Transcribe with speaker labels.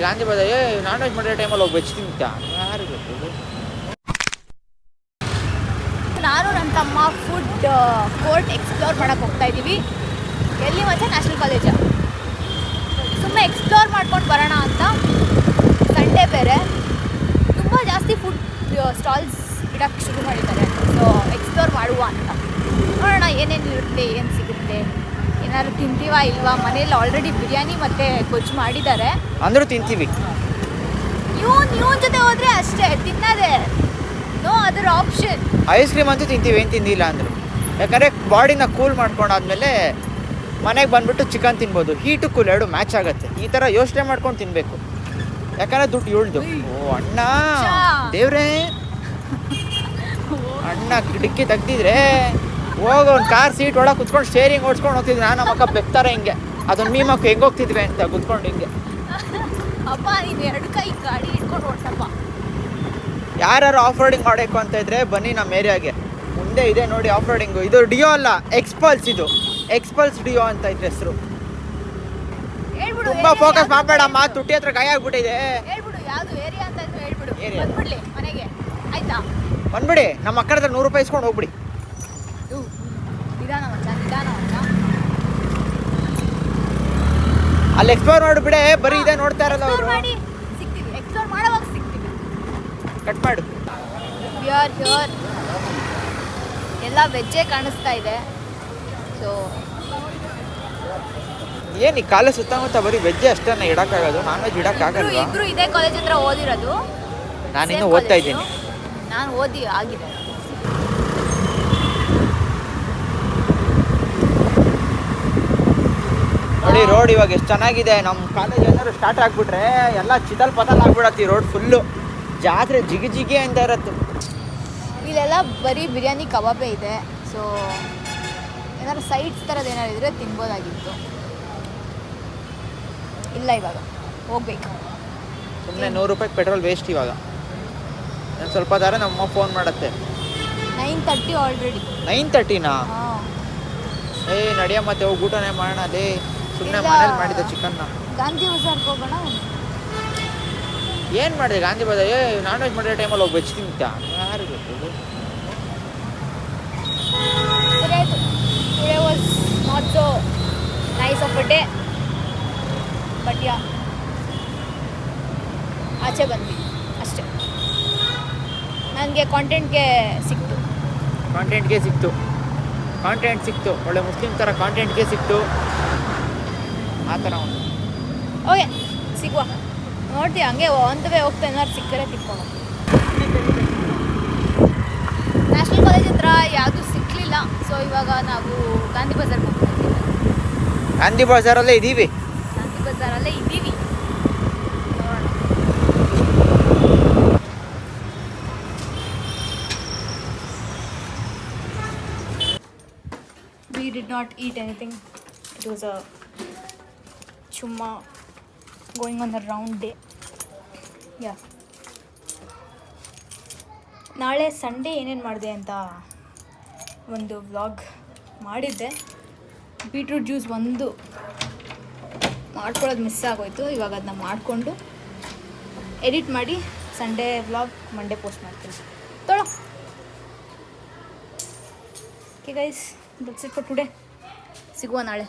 Speaker 1: ಗಾಂಧಿ ಬದ non veg ಮಾಡೋ ಟೈಮಲ್ಲಿ ಹೋಗಿ ವೆಜ್ ತಿಂತ ಯಾರು ಗೊತ್ತು.
Speaker 2: ನಾನು ನನ್ನ ತಮ್ಮ ಫುಡ್ ಕೋರ್ಟ್ ಎಕ್ಸ್ಪ್ಲೋರ್ ಮಾಡೋಕ್ಕೆ ಹೋಗ್ತಾ ಇದ್ದೀವಿ. ಎಲ್ಲಿ ಮತ್ತೆ ನ್ಯಾಷನಲ್ ಕಾಲೇಜ. ಸುಮ್ಮನೆ ಎಕ್ಸ್ಪ್ಲೋರ್ ಮಾಡ್ಕೊಂಡು ಬರೋಣ ಅಂತ. ಸಂಡೇ ಬೇರೆ ತುಂಬ ಜಾಸ್ತಿ ಫುಡ್ ಸ್ಟಾಲ್ಸ್ ಇಡೋಕ್ಕೆ ಶುರು ಮಾಡಿದ್ದಾರೆ. ಸೊ ಎಕ್ಸ್ಪ್ಲೋರ್ ಮಾಡುವ ಅಂತ ನೋಡೋಣ ಏನೇನು ಇರುತ್ತೆ, ಏನು ಸಿಗುತ್ತೆ, ಏನಾದ್ರು ತಿಂತೀವಾ ಇಲ್ವಾ. ಮನೇಲಿ ಆಲ್ರೆಡಿ ಬಿರಿಯಾನಿ ಮತ್ತು ಗೊಜ್ಜು ಮಾಡಿದ್ದಾರೆ,
Speaker 1: ಅಂದರೂ ತಿಂತೀವಿ.
Speaker 2: ಇವನ್ ಜೊತೆ ಹೋದರೆ ಅಷ್ಟೇ ತಿನ್ನೋದೇ, no other option.
Speaker 1: Ice cream ಅಂತೂ ತಿಂತೀವಿ, ಏನು ತಿಂದಿಲ್ಲ ಅಂದರು. ಯಾಕಂದರೆ ಬಾಡಿನ ಕೂಲ್ ಮಾಡ್ಕೊಂಡಾದ್ಮೇಲೆ ಮನೆಗೆ ಬಂದುಬಿಟ್ಟು ಚಿಕನ್ ತಿನ್ಬೋದು. ಹೀಟು ಕೂಲ್ ಎರಡು ಮ್ಯಾಚ್ ಆಗುತ್ತೆ. ಈ ಥರ ಯೋಚನೆ ಮಾಡ್ಕೊಂಡು ತಿನ್ನಬೇಕು. ಯಾಕಂದರೆ ದುಡ್ಡು ಇಳ್ದು. ಓ ಅಣ್ಣ ದೇವ್ರೇ, ಅಣ್ಣ ಕಿಟಕಿ ತೆಗ್ದಿದ್ರೆ ಹೋಗಿ ಒಂದು ಕಾರ್ ಸೀಟ್ ಒಳಗೆ ಕುತ್ಕೊಂಡು ಸ್ಟೇರಿಂಗ್ ಓಡಿಸ್ಕೊಂಡು ಹೋಗ್ತಿದ್ವಿ. ನಾನು ನಮ್ಮ ಅಕ್ಕ ಬೆಕ್ತಾರೆ ಹಿಂಗೆ ಅದೊಂದು ಮೀಮಕ್ಕೆ ಹೆಂಗೆ ಹೋಗ್ತಿದ್ವಿ ಅಂತ ಕುತ್ಕೊಂಡು ಹಿಂಗೆ.
Speaker 2: ಅಪ್ಪ ನೀನು ಎರಡು ಕೈ ಗಾಡಿ ಇಟ್ಕೊಂಡು ಓಡ್ಸಪ್ಪ.
Speaker 1: ಯಾರು ಆಫ್ ರೋಡಿಂಗ್ ಮಾಡಬೇಕು ಅಂತ ಇದ್ರೆ ಬನ್ನಿ ನಮ್ಮ ಏರಿಯಾಗೆ. ಮುಂದೆ ಇದೆ ನೋಡಿ ಆಫ್ ರೋಡಿಂಗು. ಇದು ಡಿಯೋ ಅಲ್ಲ, ಎಕ್ಸ್ಪಲ್ಸ್. ಇದು ಎಕ್ಸ್ಪಲ್ಸ್ ಡಿಯೋ ಅಂತ ಇದ್ರೆ ಹೆಸರು. ತುಂಬಾ ಫೋಕಸ್ ಮಾಡಬೇಡಮ್ಮ, ತುಟ್ಟಿ ಹತ್ರ ಕೈ ಆಗ್ಬಿಟ್ಟಿದೆ.
Speaker 2: ಹೇಳ್ಬಿಡು ಯಾವುದು ಏರಿಯಾ ಅಂತ ಇದ್ರೆ ಹೇಳ್ಬಿಡು, ಬಂದ್ಬಿಡ್ಲಿ ಮನೆಗೆ ಆಯ್ತಾ.
Speaker 1: ಬಂದ್ಬಿಡಿ, ನಮ್ಮ ಅಕ್ಕರ ಹತ್ರ 100 ರೂಪಾಯಿ ಇಸ್ಕೊಂಡು ಹೋಗ್ಬಿಡಿ.
Speaker 2: ನಿಧಾನ ನಿಧಾನ
Speaker 1: ಅಲ್ಲಿ ಎಕ್ಸ್ಪ್ಲೋರ್ ಮಾಡಿಬಿಡೆ, ಬರೀ ಇದೆ ನೋಡ್ತಾ ಇರೋದು ಅವರು.
Speaker 2: ಸಿಗ್ತೀವಿ, ಎಕ್ಸ್ಪ್ಲೋರ್ ಮಾಡೋವಾಗ ಸಿಗ್ತೀವಿ.
Speaker 1: ಕಟ್ ಮಾಡು.
Speaker 2: ಹಿಯರ್ ಎಲ್ಲ ವೆಜ್ಜೇ ಕಾಣಿಸ್ತಾ ಇದೆ. ಸೊ
Speaker 1: ಏನು ಈ ಕಾಲೇಜ್ ಸುತ್ತಮುತ್ತ ಬರೀ ವೆಜ್ಜೇ ಅಷ್ಟೇ ಇಡಕ್ಕಾಗೋದು, ನಾನ್ ವೆಜ್ ಇಡಕ್ಕಾಗಲ್ಲ.
Speaker 2: ಇಬ್ರು ಇದೇ ಕಾಲೇಜ್ ಹತ್ರ ಓದಿರೋದು.
Speaker 1: ನಾನಿನ್ನೂ ಓದ್ತಾ ಇದ್ದೀನಿ.
Speaker 2: ನಾನು ಓದಿ ಆಗಿದೆ.
Speaker 1: ನೋಡಿ ರೋಡ್ ಇವಾಗ ಎಷ್ಟು ಚೆನ್ನಾಗಿದೆ. ನಮ್ಮ ಕಾಲೇಜ್ ಏನಾದ್ರು ಸ್ಟಾರ್ಟ್ ಆಗಿಬಿಟ್ರೆ ಎಲ್ಲ ಚಿತಲ್ ಪತಲ್ ಆಗ್ಬಿಡತ್ತಿ. ರೋಡ್ ಫುಲ್ಲು ಜಾತ್ರೆ ಜಿಗಿ ಜಿಗಿ ಅಂತ ಇರತ್ತೆ.
Speaker 2: ಇಲ್ಲೆಲ್ಲ ಬರೀ ಬಿರಿಯಾನಿ ಕಬಾಬೇ ಇದೆ. ಸೊ ಏನಾದ್ರು ಸೈಡ್ಸ್ ಥರದ್ದು ಏನಾದ್ರು ಇದ್ರೆ ತಿನ್ಬೋದಾಗಿತ್ತು. ಇಲ್ಲ, ಇವಾಗ ಹೋಗ್ಬೇಕು.
Speaker 1: ಸುಮ್ಮನೆ 100 ರೂಪಾಯಿ ಪೆಟ್ರೋಲ್ ವೇಸ್ಟ್. ಇವಾಗ ನಾನು ಸ್ವಲ್ಪ ದಾರ ನಮ್ಮಮ್ಮ ಫೋನ್ ಮಾಡುತ್ತೆ.
Speaker 2: 9:30 ಆಲ್ರೆಡಿ.
Speaker 1: 9:30ನಾ? ನಡಿಯ ಮತ್ತೆ ಹೋಗಿ ಊಟನೇ ಮಾಡೋಣ. ಅದೇ ಸುಮ್ಮನೆ ಮನೇಲಿ ಮಾಡಿದ್ದೆ ಚಿಕನ್ನ.
Speaker 2: ಗಾಂಧಿ ಬಜಾರ್ಗೆ ಹೋಗೋಣ.
Speaker 1: ಏನು ಮಾಡಿದೆ ಗಾಂಧಿ ಬಜಾರ್? ನಾನ್ ವೆಜ್ ಮಾಡೋ ಟೈಮಲ್ಲಿ ಹೋಗಿ ವೆಜ್ ತಿಂತ ಯಾರು ಗೊತ್ತು.
Speaker 2: Today was not so nice of a day, but yeah, ಆಚೆ ಬಂದ್ವಿ ಅಷ್ಟೇ. ನನಗೆ ಕಾಂಟೆಂಟ್ಗೆ ಸಿಕ್ತು.
Speaker 1: ಒಳ್ಳೆ ಮುಸ್ಲಿಂ ಥರ ಕಾಂಟೆಂಟ್ಗೆ ಸಿಕ್ತು. ಆ ಥರ
Speaker 2: ಓಕೆ, ಸಿಗುವ. ನೋಡ್ತೀವಿ ಹಂಗೆ ಆನ್ ದ ವೇ ಹೋಗ್ತಾ ಏನಾದ್ರು ಸಿಕ್ಕರೆ ತಿಕ್ಕೊಂಡು. ನ್ಯಾಷನಲ್ ಕಾಲೇಜ್ ಹತ್ರ ಯಾವುದು ಸಿಕ್ಕಲಿಲ್ಲ. ಸೊ ಇವಾಗ ನಾವು ಗಾಂಧಿ ಬಜಾರ್ಗೆ ಹೋಗ್ತೀವಿ.
Speaker 1: ಗಾಂಧಿ ಬಜಾರಲ್ಲೇ ಇದ್ದೀವಿ.
Speaker 2: ನೋಡೋಣ. We did not eat anything. It was a chumma going on a round day. Yeah. ನಾಳೆ ಸಂಡೇ ಏನೇನು ಮಾಡಿದೆ ಅಂತ ಒಂದು ವ್ಲಾಗ್ ಮಾಡಿದ್ದೆ. ಬೀಟ್ರೂಟ್ ಜ್ಯೂಸ್ ಒಂದು ಮಾಡ್ಕೊಳ್ಳೋದು ಮಿಸ್ ಆಗೋಯ್ತು. ಇವಾಗ ಅದನ್ನ ಮಾಡಿಕೊಂಡು ಎಡಿಟ್ ಮಾಡಿ ಸಂಡೇ ವ್ಲಾಗ್ ಮಂಡೇ ಪೋಸ್ಟ್ ಮಾಡ್ತೀನಿ. ತೊಳೋ. Okay guys, that's it for today. ಸಿಗುವ ನಾಳೆ.